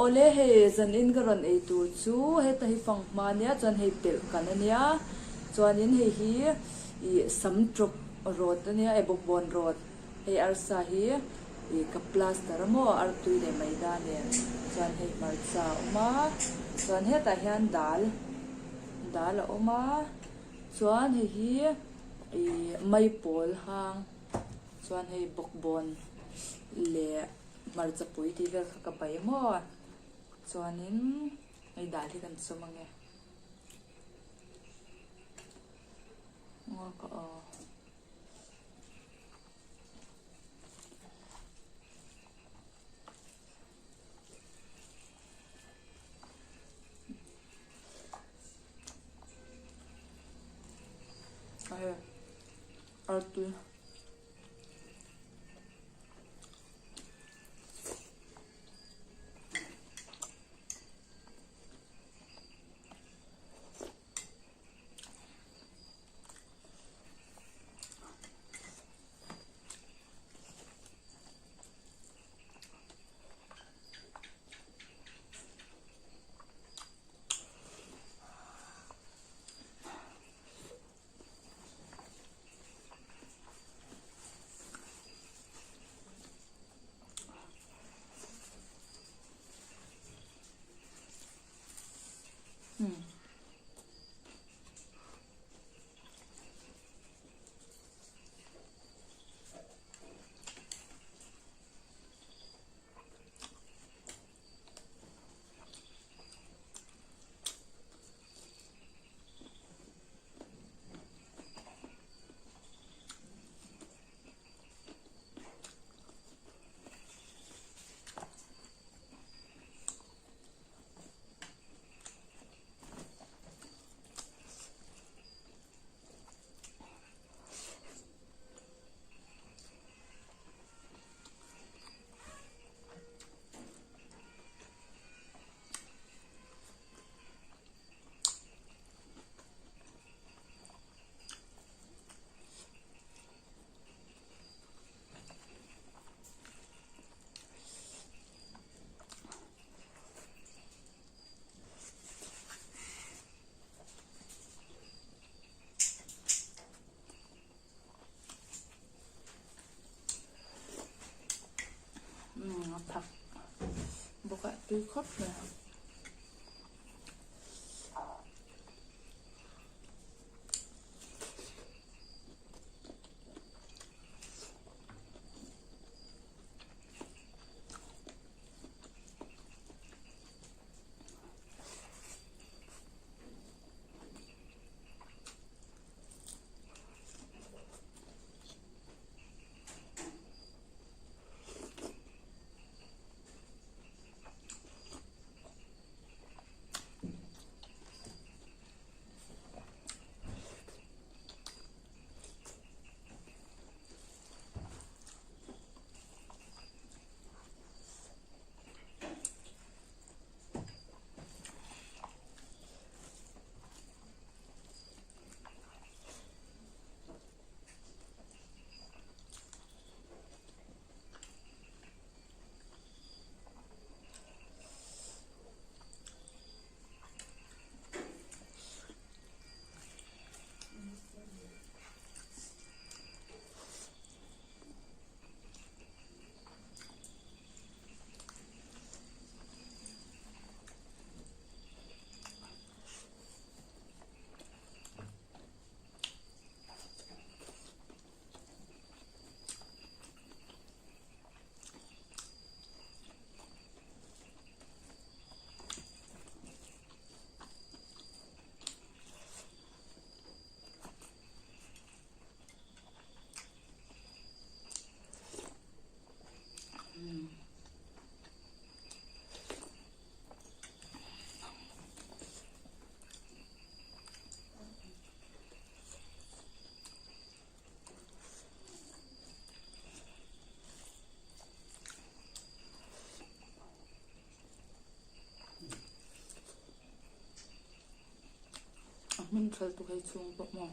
ole he zan in garan ei tu chu he ta hi fang ma nia chan hei pel kan ania chuan in hei hi I samtruk road ania e bokbon road hei arsa hi I ka plaster mo artui le maida ne chuan hei marcha oma chuan he ta hian dal a oma chuan hei hi I mai pol hang chuan hei bokbon le marcha pui ti vel ka bai mo chuanin ei dal hi kan somange ngor ka ai artu thak boka tui khop nè mình phải tụi hay chung bọc mỏ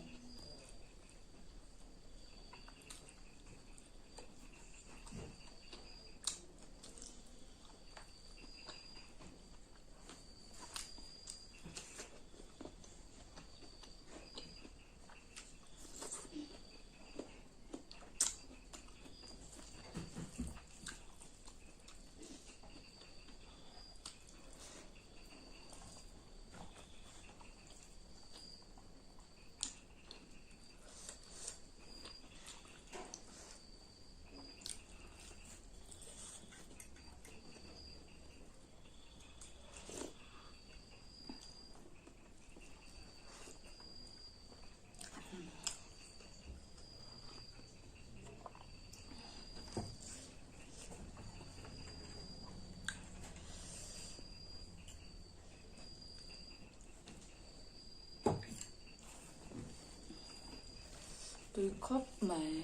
tui khop mai